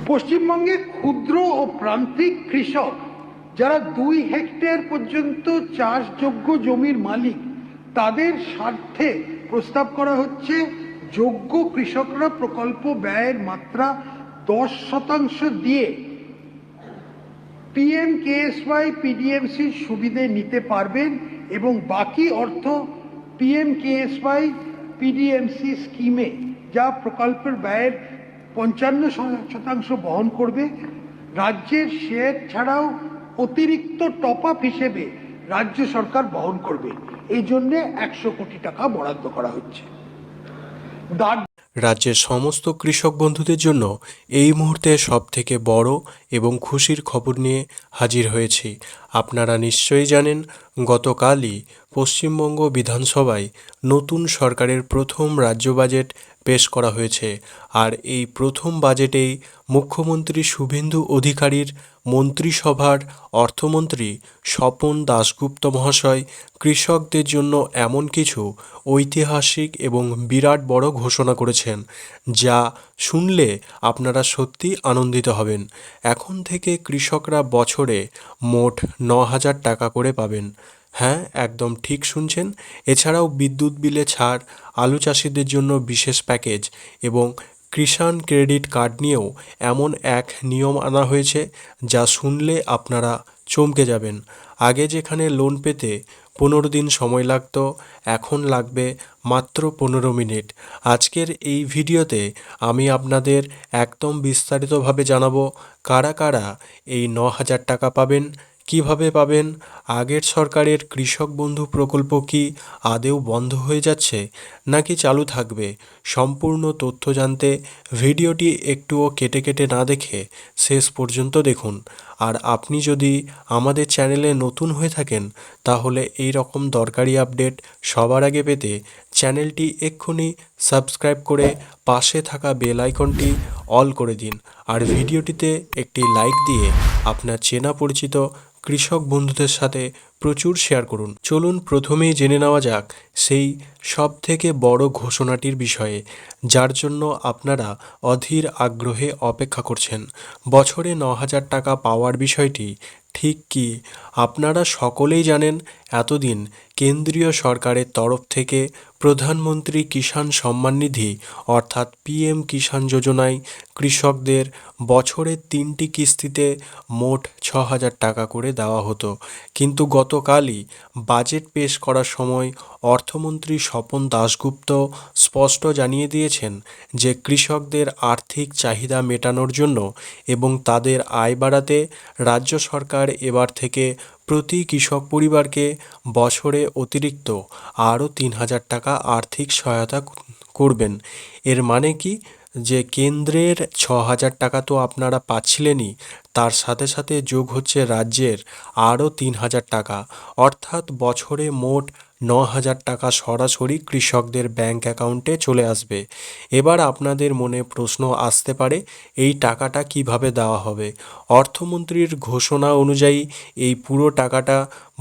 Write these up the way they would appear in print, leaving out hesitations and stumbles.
পশ্চিমবঙ্গে ক্ষুদ্র ও প্রান্তিক কৃষক যারা 2 হেক্টর পর্যন্ত চাষযোগ্য জমির মালিক, তাদের স্বার্থে প্রস্তাব করা হচ্ছে যোগ্য কৃষকরা প্রকল্প ব্যয়ের মাত্রা 10% দিয়ে PMKSY PDMCর সুবিধে নিতে পারবেন এবং বাকি অর্থ PMKSY PDMC স্কিমে, যা প্রকল্পের ব্যয়ের 55% বহন করবে, রাজ্যের শেয়ার ছাড়াও অতিরিক্ত টপ আপ হিসেবে রাজ্য সরকার বহন করবে। এই জন্যে 100 কোটি টাকা বরাদ্দ করা হচ্ছে। রাজ্যের সমস্ত কৃষক বন্ধুদের জন্য এই মুহূর্তে সবথেকে বড় এবং খুশির খবর নিয়ে হাজির হয়েছি। আপনারা নিশ্চয়ই জানেন, গতকালই পশ্চিমবঙ্গ বিধানসভায় নতুন সরকারের প্রথম রাজ্য বাজেট পেশ করা হয়েছে। আর এই প্রথম বাজেটেই মুখ্যমন্ত্রী শুভেন্দু অধিকারীর মন্ত্রিসভার অর্থমন্ত্রী স্বপন দাশগুপ্ত মহাশয় কৃষকদের জন্য এমন কিছু ঐতিহাসিক এবং বিরাট বড় ঘোষণা করেছেন, যা শুনলে আপনারা সত্যি আনন্দিত হবেন। এখন থেকে কৃষকরা বছরে মোট 9,000 টাকা করে পাবেন। হ্যাঁ, একদম ঠিক শুনছেন। এছাড়াও বিদ্যুৎ বিলে ছাড়, আলু চাষিদের জন্য বিশেষ প্যাকেজ এবং কিষাণ ক্রেডিট কার্ড নিয়েও এমন এক নিয়ম আনা হয়েছে, যা শুনলে আপনারা চমকে যাবেন। আগে যেখানে লোন পেতে 15 দিন সময় লাগতো, এখন লাগবে মাত্র 15 মিনিট। আজকের এই ভিডিওতে আমি আপনাদের একদম বিস্তারিতভাবে জানাবো কারা কারা এই 9,000 টাকা পাবেন, কিভাবে পাবেন, আগের সরকারের কৃষক বন্ধু প্রকল্প কি আদেও বন্ধ হয়ে যাচ্ছে নাকি চালু থাকবে। সম্পূর্ণ তথ্য জানতে ভিডিওটি একটুও কেটে কেটে না দেখে শেষ পর্যন্ত দেখুন। আর আপনি যদি আমাদের চ্যানেলে নতুন হয়ে থাকেন, তাহলে এই রকম দরকারি আপডেট সবার আগে পেতে চ্যানেলটি এক্ষুনি সাবস্ক্রাইব করে পাশে থাকা বেল আইকনটি অল করে দিন। আর ভিডিওটিতে একটি লাইক দিয়ে আপনার চেনা পরিচিত কৃষক বন্ধুদের সাথে প্রচুর শেয়ার করুন। চলুন প্রথমেই জেনে নেওয়া যাক সেই সব থেকে বড় ঘোষণাটির বিষয়ে, যার জন্য আপনারা অধীর আগ্রহে অপেক্ষা করছেন। বছরে 9,000 টাকা পাওয়ার বিষয়টি ঠিক কি আপনারা সকলেই জানেন। এতদিন কেন্দ্রীয় সরকারের তরফ থেকে প্রধানমন্ত্রী কিষাণ সম্মান নিধি অর্থাৎ PM কিষাণ যোজনায় কৃষকদের বছরে 3টি কিস্তিতে মোট 6,000 টাকা করে দেওয়া হতো। কিন্তু গতকালই বাজেট পেশ করার সময় অর্থমন্ত্রী স্বপন দাশগুপ্ত স্পষ্ট জানিয়ে দিয়েছেন যে কৃষকদের আর্থিক চাহিদা মেটানোর জন্য এবং তাদের আয় বাড়াতে রাজ্য সরকার এবার থেকে প্রতি কৃষক পরিবারকে বছরে অতিরিক্ত আরও 3,000 টাকা আর্থিক সহায়তা করবেন। এর মানে কি, যে কেন্দ্রের 6,000 টাকা তো আপনারা পাচ্ছিলেনই, তার সাথে সাথে যোগ হচ্ছে রাজ্যের আরও 3,000 টাকা, অর্থাৎ বছরে মোট 9,000 টাকা সরাসরি কৃষকদের ব্যাংক অ্যাকাউন্টে চলে আসবে। এবার আপনাদের মনে প্রশ্ন আসতে পারে, এই টাকাটা কিভাবে দেওয়া হবে। অর্থমন্ত্রীর ঘোষণা অনুযায়ী এই পুরো টাকাটা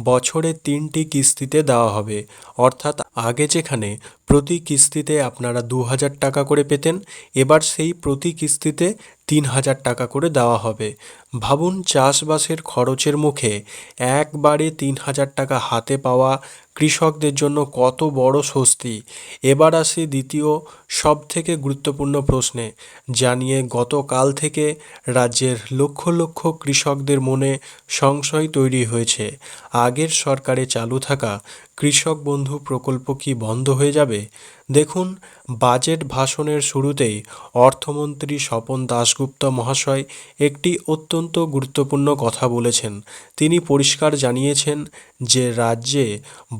বছরে 3টি কিস্তিতে দেওয়া হবে। অর্থাৎ আগে যেখানে প্রতি কিস্তিতে আপনারা 2,000 টাকা করে পেতেন, এবার সেই প্রতি কিস্তিতে 3,000 টাকা করে দেওয়া হবে। ভাবুন, চাষবাসের খরচের মুখে একবারে 3,000 টাকা হাতে পাওয়া কৃষকদের জন্য কত বড় স্বস্তি। এবার আসি দ্বিতীয় সব থেকে গুরুত্বপূর্ণ প্রশ্নে, যা নিয়ে গতকাল থেকে রাজ্যের লক্ষ লক্ষ কৃষকদের মনে সংশয় তৈরি হয়েছে। আগের সরকারে চালু থাকা কৃষক বন্ধু প্রকল্প কি বন্ধ হয়ে যাবে? দেখুন, বাজেট ভাষণের শুরুতেই অর্থমন্ত্রী স্বপন দাশগুপ্ত মহাশয় একটি অত্যন্ত গুরুত্বপূর্ণ কথা বলেছেন। তিনি পরিষ্কার জানিয়েছেন যে রাজ্যে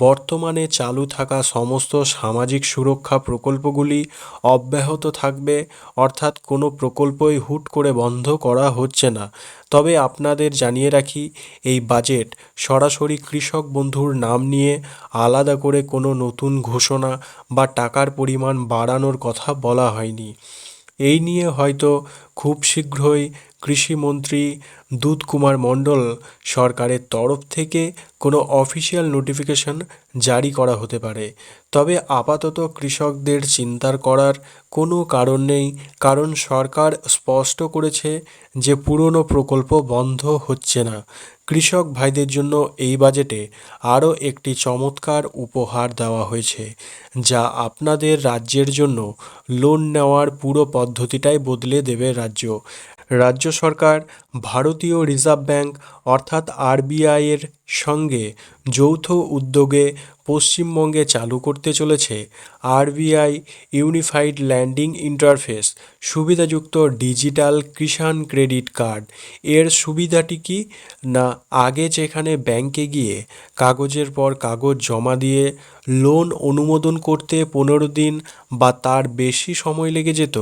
বর্তমানে চালু থাকা সমস্ত সামাজিক সুরক্ষা প্রকল্পগুলি অব্যাহত থাকবে, অর্থাৎ কোনো প্রকল্পই হুট করে বন্ধ করা হচ্ছে না। তবে আপনাদের জানিয়ে রাখি, এই বাজেট সরাসরি কৃষক বন্ধুর নাম নিয়ে আলাদা করে কোনো নতুন ঘোষণা বা টাকার পরিমাণ বাড়ানোর কথা বলা হয়নি। এই নিয়ে হয়তো খুব শীঘ্রই কৃষিমন্ত্রী দুধকুমার মণ্ডল সরকারের তরফ থেকে কোনো অফিসিয়াল নোটিফিকেশন জারি করা হতে পারে। তবে আপাতত কৃষকদের চিন্তার করার কোনো কারণ নেই, কারণ সরকার স্পষ্ট করেছে যে পুরনো প্রকল্প বন্ধ হচ্ছে না। কৃষক ভাইদের জন্য এই বাজেটে আরও একটি চমৎকার উপহার দেওয়া হয়েছে, যা আপনাদের রাজ্যের জন্য লোন নেওয়ার পুরো পদ্ধতিটাই বদলে দেবে। রাজ্য সরকার ভারতীয় রিজার্ভ ব্যাংক অর্থাৎ আরবিআই এর সঙ্গে যৌথ উদ্যোগে পশ্চিমবঙ্গে চালু করতে চলেছে আরবিআই ইউনিফাইড ল্যান্ডিং ইন্টারফেস সুবিধাযুক্ত ডিজিটাল কিষাণ ক্রেডিট কার্ড। এর সুবিধাটি কি না, আগে যেখানে ব্যাংকে গিয়ে কাগজের পর কাগজ জমা দিয়ে লোন অনুমোদন করতে 15 দিন বা তার বেশি সময় লেগে যেত,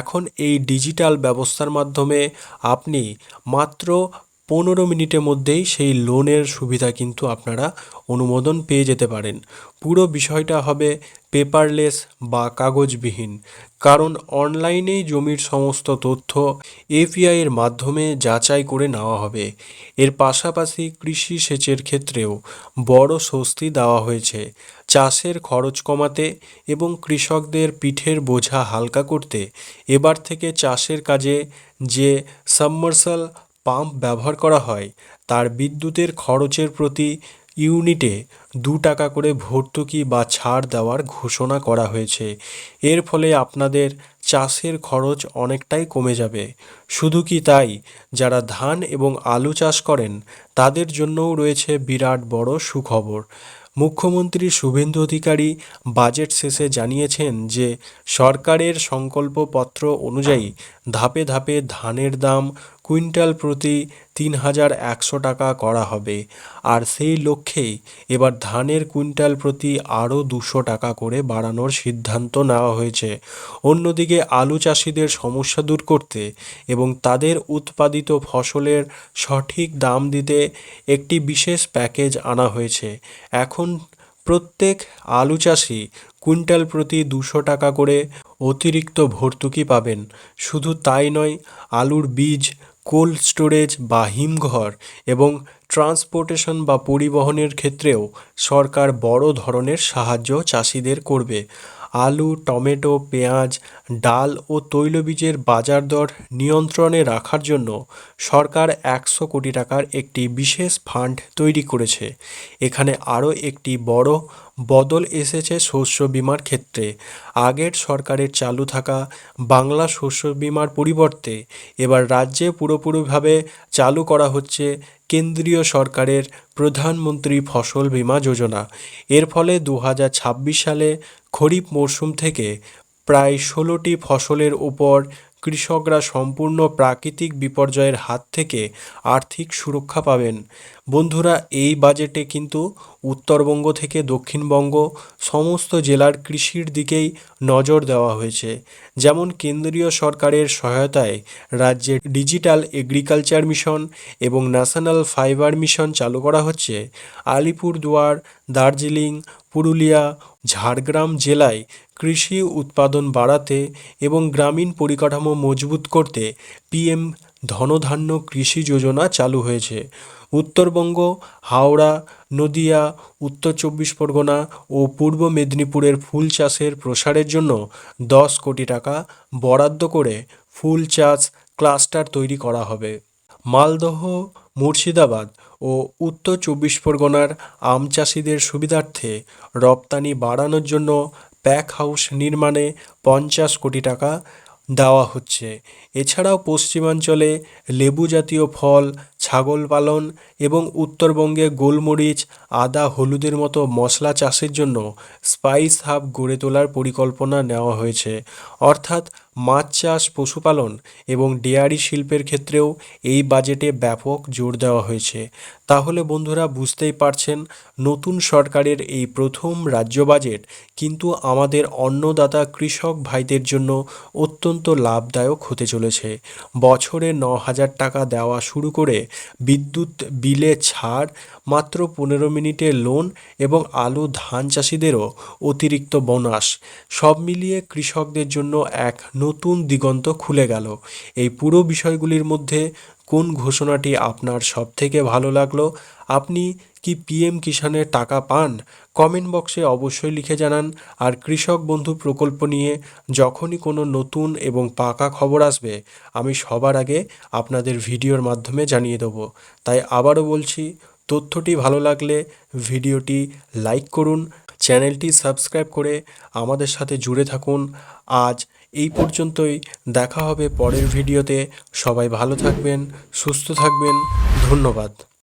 এখন এই ডিজিটাল ব্যবস্থার মাধ্যমে আপনি মাত্র 15 মিনিটের মধ্যেই সেই লোনের সুবিধা কিন্তু আপনারা অনুমোদন পেয়ে যেতে পারেন। পুরো বিষয়টা হবে পেপারলেস বা কাগজবিহীন, কারণ অনলাইনেই জমির সমস্ত তথ্য এপিআই এর মাধ্যমে যাচাই করে নেওয়া হবে। এর পাশাপাশি কৃষি সেচের ক্ষেত্রেও বড় স্বস্তি দেওয়া হয়েছে। চাষের খরচ কমাতে এবং কৃষকদের পিঠের বোঝা হালকা করতে এবার থেকে চাষের কাজে যে সাবমার্সাল পাম্প ব্যবহার করা হয় তার বিদ্যুতের খরচের প্রতি ইউনিটে 2 টাকা করে ভর্তুকি বা ছাড় দেওয়ার ঘোষণা করা হয়েছে। এর ফলে আপনাদের চাষের খরচ অনেকটাই কমে যাবে। শুধু কি তাই, যারা ধান এবং আলু চাষ করেন তাদের জন্যও রয়েছে বিরাট বড় সুখবর। মুখ্যমন্ত্রী শুভেন্দু অধিকারী বাজেট শেষে জানিয়েছেন যে সরকারের সংকল্পপত্র অনুযায়ী ধাপে ধাপে ধানের দাম কুইন্টাল প্রতি 3,100 টাকা করা হবে, আর সেই লক্ষ্যেই এবার ধানের কুইন্টাল প্রতি আরও 200 টাকা করে বাড়ানোর সিদ্ধান্ত নেওয়া হয়েছে। অন্যদিকে আলু চাষিদের সমস্যা দূর করতে এবং তাদের উৎপাদিত ফসলের সঠিক দাম দিতে একটি বিশেষ প্যাকেজ আনা হয়েছে। এখন প্রত্যেক আলু চাষি কুইন্টাল প্রতি 200 টাকা করে অতিরিক্ত ভর্তুকি পাবেন। শুধু তাই নয়, আলুর বীজ, কোল্ড স্টোরেজ বা হিমঘর এবং ট্রান্সপোর্টেশন বা পরিবহনের ক্ষেত্রেও সরকার বড় ধরনের সাহায্য চাষিদের করবে। আলু, টমেটো, পেঁয়াজ, ডাল ও তৈলবীজের বাজার দর নিয়ন্ত্রণে রাখার জন্য সরকার 100 কোটি টাকার একটি বিশেষ ফান্ড তৈরি করেছে। এখানে আরও একটি বড় বদল এসেছে শস্য বীমার ক্ষেত্রে। আগের সরকারের চালু থাকা বাংলা শস্য বীমার পরিবর্তে এবার রাজ্যে পুরোপুরিভাবে চালু করা হচ্ছে কেন্দ্রীয় সরকারের প্রধানমন্ত্রী ফসল বীমা যোজনা। এর ফলে 2026 সালে খরিফ মরশুম থেকে প্রায় 16টি ফসলের উপর কৃষকরা সম্পূর্ণ প্রাকৃতিক বিপর্যয়ের হাত থেকে আর্থিক সুরক্ষা পাবেন। বন্ধুরা, এই বাজেটে কিন্তু উত্তরবঙ্গ থেকে দক্ষিণবঙ্গ সমস্ত জেলার কৃষির দিকেই নজর দেওয়া হয়েছে। যেমন কেন্দ্রীয় সরকারের সহায়তায় রাজ্যের ডিজিটাল এগ্রিকালচার মিশন এবং ন্যাশনাল ফাইবার মিশন চালু করা হচ্ছে। আলিপুরদুয়ার, দার্জিলিং, পুরুলিয়া, ঝাড়গ্রাম জেলায় কৃষি উৎপাদন বাড়াতে এবং গ্রামীণ পরিকাঠামো মজবুত করতে পিএম ধনধান্য কৃষি যোজনা চালু হয়েছে। উত্তরবঙ্গ, হাওড়া, নদিয়া, উত্তর 24 পরগনা ও পূর্ব মেদিনীপুরের ফুল চাষের প্রসারের জন্য 10 কোটি টাকা বরাদ্দ করে ফুল চাষ ক্লাস্টার তৈরি করা হবে। মালদহ, মুর্শিদাবাদ ও উত্তর 24 পরগনার আম চাষিদের সুবিধার্থে রপ্তানি বাড়ানোর জন্য প্যাক হাউস নির্মাণে 50 কোটি টাকা দেওয়া হচ্ছে। এছাড়াও পশ্চিমাঞ্চলে লেবু জাতীয় ফল, ছাগল পালন এবং উত্তরবঙ্গে গোলমরিচ, আদা, হলুদের মতো মশলা চাষের জন্য স্পাইস হাব গড়ে তোলার পরিকল্পনা নেওয়া হয়েছে। অর্থাৎ মাছ চাষ, পশুপালন এবং ডেয়ারি শিল্পের ক্ষেত্রেও এই বাজেটে ব্যাপক জোর দেওয়া হয়েছে। তাহলে বন্ধুরা, বুঝতেই পারছেন নতুন সরকারের এই প্রথম রাজ্য বাজেট কিন্তু আমাদের অন্নদাতা কৃষক ভাইদের জন্য অত্যন্ত লাভদায়ক হতে চলেছে। বছরে 9,000 টাকা দেওয়া শুরু করে বিদ্যুৎ বিলে ছাড়, মাত্র 15 মিনিটের লোন এবং আলু ধান চাষিদেরও অতিরিক্ত বোনাস, সব মিলিয়ে কৃষকদের জন্য এক নতুন দিগন্ত খুলে গেল। এই পুরো বিষয়গুলির মধ্যে কোন ঘোষণাটি আপনার সবথেকে ভালো লাগলো? আপনি কি পিএম কিষাণের টাকা পান? কমেন্ট বক্সে অবশ্যই লিখে জানান। আর কৃষক বন্ধু প্রকল্প নিয়ে যখনই কোনো নতুন এবং পাকা খবর আসবে, আমি সবার আগে আপনাদের ভিডিওর মাধ্যমে জানিয়ে দেবো। তাই আবারও বলছি, তথ্যটি ভালো লাগলে ভিডিওটি লাইক করুন, চ্যানেলটি সাবস্ক্রাইব করে আমাদের সাথে জুড়ে থাকুন। আজ এই পর্যন্তই, দেখা হবে পরের ভিডিওতে। সবাই ভালো থাকবেন, সুস্থ থাকবেন। ধন্যবাদ।